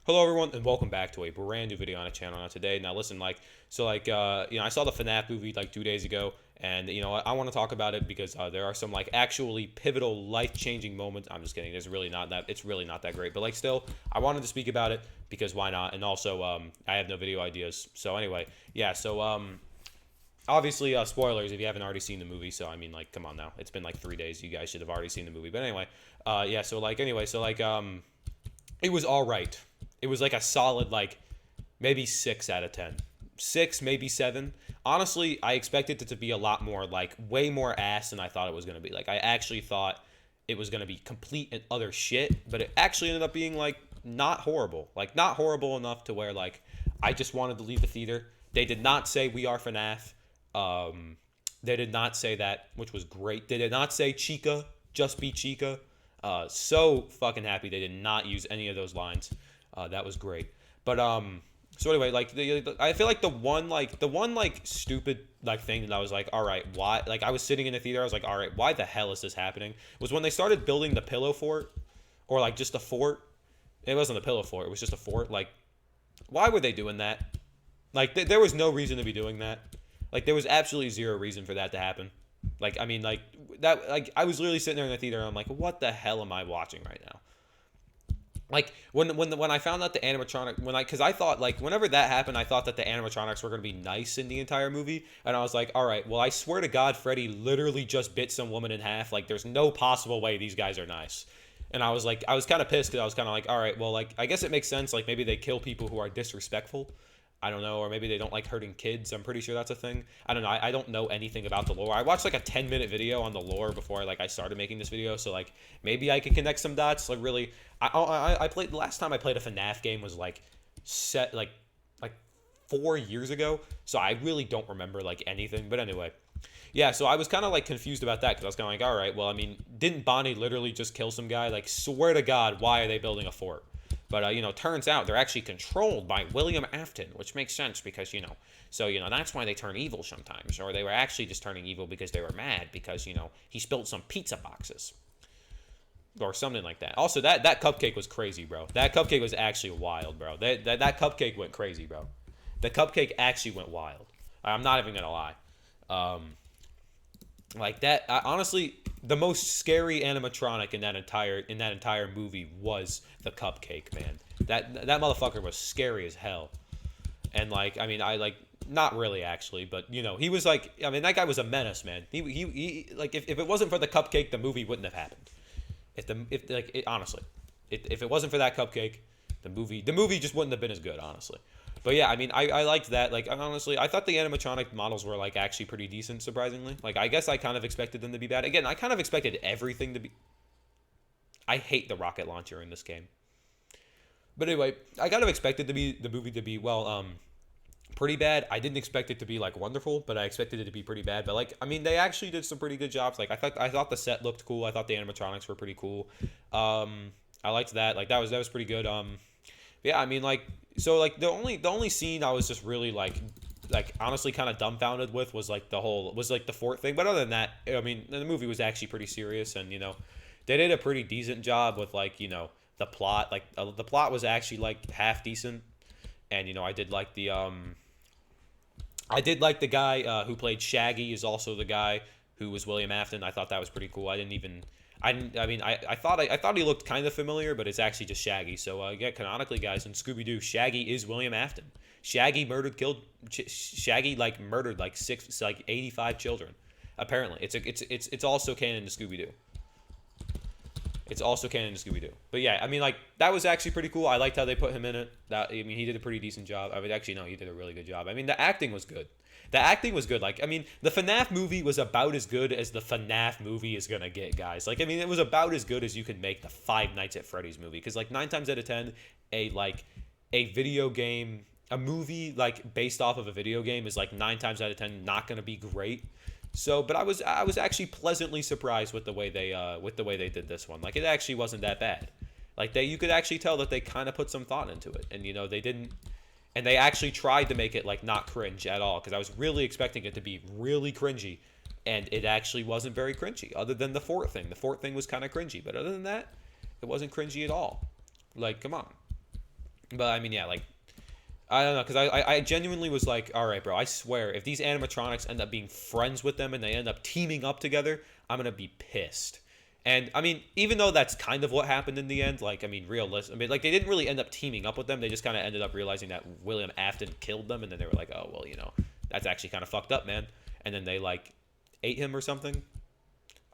Hello everyone and welcome back to a brand new video on the channel. Now today, listen, I saw the FNAF movie like 2 days ago, and I want to talk about it because there are some like actually pivotal, life-changing moments. I'm just kidding. It's really not that great, but like still, I wanted to speak about it because why not? And also, I have no video ideas. So anyway, yeah. Obviously, spoilers if you haven't already seen the movie. So I mean, like, come on now. It's been like 3 days. You guys should have already seen the movie. But anyway, yeah. It was all right. It was like a solid like maybe 6 out of 10. 6, maybe 7. Honestly, I expected it to be a lot more like way more ass than I thought it was going to be. Like I actually thought it was going to be complete and utter shit, but it actually ended up being like not horrible. Like not horrible enough to where like I just wanted to leave the theater. They did not say we are FNAF. They did not say that, which was great. They did not say Chica, just be Chica. So fucking happy they did not use any of those lines. That was great. But so anyway, like I feel like the one stupid like thing that I was like, all right, why? Like I was sitting in the theater, I was like, all right, why the hell is this happening? Was when they started building the pillow fort, or like just a fort. It wasn't a pillow fort; it was just a fort. Like, why were they doing that? Like there was no reason to be doing that. Like there was absolutely zero reason for that to happen. Like I mean, like that. Like I was literally sitting there in the theater, and I'm like, what the hell am I watching right now? Like when I found out the animatronic because I thought like whenever that happened I thought that the animatronics were gonna be nice in the entire movie, and I was like, all right, well I swear to God Freddy literally just bit some woman in half. Like there's no possible way these guys are nice. And I was kind of pissed because I was kind of like, all right, well like I guess it makes sense, like maybe they kill people who are disrespectful. I don't know, or maybe they don't like hurting kids. I'm pretty sure that's a thing. I don't know. I don't know anything about the lore. I watched like a 10-minute video on the lore before I started making this video, so like maybe I can connect some dots. Like really, I played the last time I played a FNAF game was like set like 4 years ago, so I really don't remember like anything. But anyway, yeah. So I was kind of like confused about that because I was kind of like, all right, well I mean, didn't Bonnie literally just kill some guy? Like swear to God, why are they building a fort? But, turns out they're actually controlled by William Afton, which makes sense because, that's why they turn evil sometimes. Or they were actually just turning evil because they were mad because, he spilled some pizza boxes. Or something like that. Also, that cupcake was crazy, bro. That cupcake was actually wild, bro. That cupcake went crazy, bro. The cupcake actually went wild. I'm not even going to lie. Like that, honestly, the most scary animatronic in that entire movie was the cupcake, man. That motherfucker was scary as hell. And like, I mean, I like not really actually, but he was like, I mean, that guy was a menace, man. He like if it wasn't for the cupcake, the movie wouldn't have happened. Honestly, if it wasn't for that cupcake, the movie just wouldn't have been as good, honestly. But yeah, I mean, I liked that. Like, honestly, I thought the animatronic models were, like, actually pretty decent, surprisingly. Like, I guess I kind of expected them to be bad. Again, I kind of expected everything to be... I hate the rocket launcher in this game. But anyway, I kind of expected the movie to be, well, pretty bad. I didn't expect it to be, like, wonderful, but I expected it to be pretty bad. But, like, I mean, they actually did some pretty good jobs. Like, I thought the set looked cool. I thought the animatronics were pretty cool. I liked that. Like, that was pretty good. Yeah, I mean, like... So like the only scene I was just really like honestly kind of dumbfounded with was like the fort thing. But other than that, I mean, the movie was actually pretty serious, and they did a pretty decent job with like the plot. Like the plot was actually like half decent, and I did like the guy who played Shaggy is also the guy who was William Afton. I thought that was pretty cool. I thought he looked kind of familiar, but it's actually just Shaggy. So yeah, canonically, guys, in Scooby-Doo, Shaggy is William Afton. Shaggy murdered like 85 children. Apparently, it's also canon to Scooby-Doo. It's also canon to Scooby-Doo. But yeah, I mean, like that was actually pretty cool. I liked how they put him in it. He did a pretty decent job. I mean, actually, no, he did a really good job. I mean, the acting was good. The acting was good. Like, I mean, the FNAF movie was about as good as the FNAF movie is gonna get, guys. Like, I mean, it was about as good as you could make the Five Nights at Freddy's movie. Because, like, 9 times out of 10, a video game, a movie, like, based off of a video game is, like, 9 times out of 10 not gonna be great. So, but I was actually pleasantly surprised with the way they did this one. Like, it actually wasn't that bad. Like, you could actually tell that they kind of put some thought into it. And, they didn't... And they actually tried to make it, like, not cringe at all. Because I was really expecting it to be really cringy. And it actually wasn't very cringy. Other than the fort thing. The fort thing was kind of cringy. But other than that, it wasn't cringy at all. Like, come on. But I mean, yeah, like I don't know, because I genuinely was like, all right, bro, I swear, if these animatronics end up being friends with them and they end up teaming up together, I'm gonna be pissed. And I mean, even though that's kind of what happened in the end, like I mean, realistic. I mean, like they didn't really end up teaming up with them. They just kind of ended up realizing that William Afton killed them, and then they were like, oh well, that's actually kind of fucked up, man. And then they like ate him or something.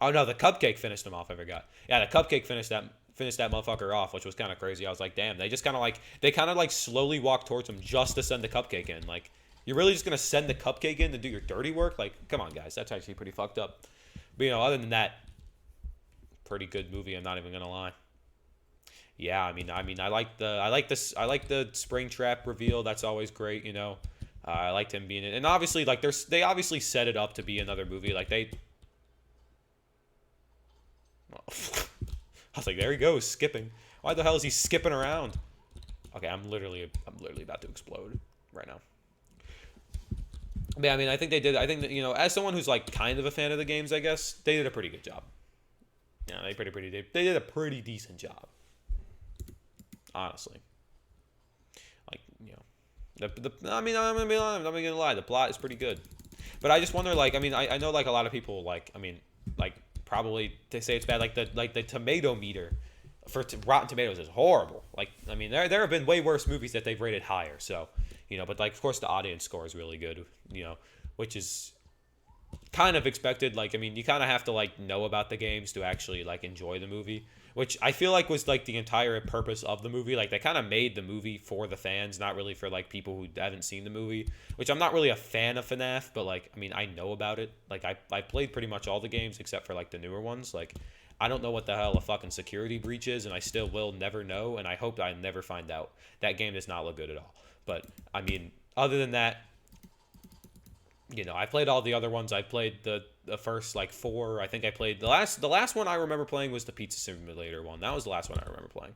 Oh no, the cupcake finished him off. I forgot. Yeah, the cupcake finished that motherfucker off, which was kind of crazy. I was like, damn. They just kind of like slowly walked towards him just to send the cupcake in. Like, you're really just gonna send the cupcake in to do your dirty work? Like, come on, guys. That's actually pretty fucked up. But other than that, pretty good movie. I'm not even gonna lie. Yeah, I like the Springtrap reveal. That's always great. I liked him being in, and obviously like they obviously set it up to be another movie. Like they. I was like, there he goes, skipping. Why the hell is he skipping around? Okay, I'm literally about to explode right now. But yeah, I mean, I think they did. I think that as someone who's like kind of a fan of the games, I guess they did a pretty good job. Yeah, they did a pretty decent job. Honestly, like I'm not gonna lie, the plot is pretty good. But I just wonder, like, I mean, I know like a lot of people like, I mean, like. Probably they say it's bad, like the tomato meter for Rotten Tomatoes is horrible. Like, I mean, there have been way worse movies that they've rated higher. So, but like of course the audience score is really good. Which is kind of expected. Like, I mean, you kind of have to like know about the games to actually like enjoy the movie, which I feel like was like the entire purpose of the movie. Like, they kind of made the movie for the fans, not really for like people who haven't seen the movie, which I'm not really a fan of FNAF, but like, I mean, I know about it. Like, I played pretty much all the games except for like the newer ones. Like, I don't know what the hell a fucking security breach is, and I still will never know, and I hope I never find out. That game does not look good at all. But I mean, other than that, I played all the other ones. I played the first like 4. I think I played the last one I remember playing was the Pizza Simulator one. That was the last one I remember playing.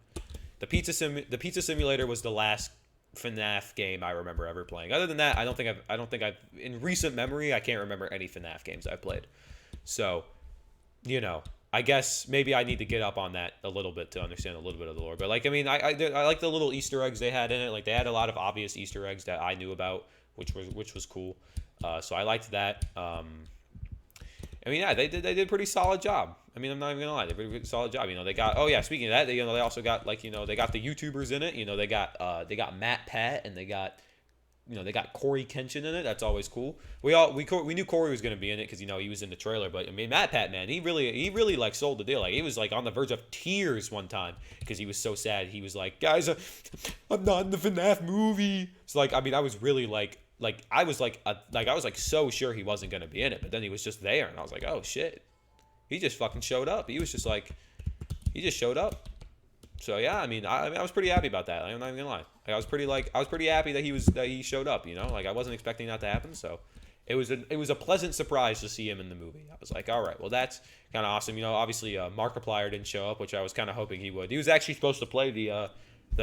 The Pizza Simulator was the last FNAF game I remember ever playing. Other than that, I don't think I've in recent memory I can't remember any FNAF games I've played. So, I guess maybe I need to get up on that a little bit to understand a little bit of the lore. But like, I mean, I like the little Easter eggs they had in it. Like, they had a lot of obvious Easter eggs that I knew about, which was cool. So I liked that. I mean, yeah, they did a pretty solid job. I mean, I'm not even gonna lie, they did a pretty solid job. They got. Oh yeah, speaking of that, they also got like they got the YouTubers in it. They got Matt Pat, and they got Corey Kenshin in it. That's always cool. We knew Corey was gonna be in it because he was in the trailer. But I mean, Matt Pat, man, he really like sold the deal. Like, he was like on the verge of tears one time because he was so sad. He was like, guys, I'm not in the FNAF movie. So like, I mean, I was really like I was so sure he wasn't gonna be in it, but then he was just there, and I was like, oh shit, he just fucking showed up. He just showed up. So yeah, I mean, I was pretty happy about that. I'm not even gonna lie. Like, I was pretty happy that he showed up. Like, I wasn't expecting that to happen. So it was a pleasant surprise to see him in the movie. I was like, all right, well, that's kind of awesome. Obviously Markiplier didn't show up, which I was kind of hoping he would. He was actually supposed to play the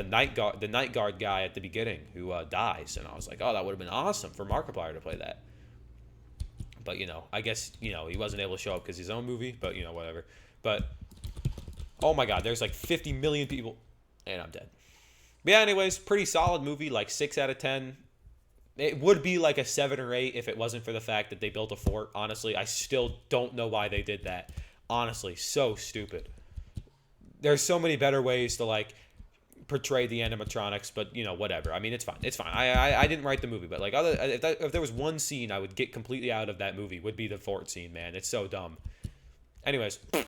night guard guy at the beginning who dies, and I was like, oh, that would have been awesome for Markiplier to play that. But I guess he wasn't able to show up because his own movie. But whatever. But oh my God, there's like 50 million people, and I'm dead. But yeah, anyways, pretty solid movie, like 6 out of 10. It would be like a 7 or 8 if it wasn't for the fact that they built a fort. Honestly, I still don't know why they did that. Honestly, so stupid. There's so many better ways to like portray the animatronics, but whatever. I mean, it's fine. I didn't write the movie, but like, if there was one scene I would get completely out of that movie, would be the fort scene. Man, it's so dumb. Anyways,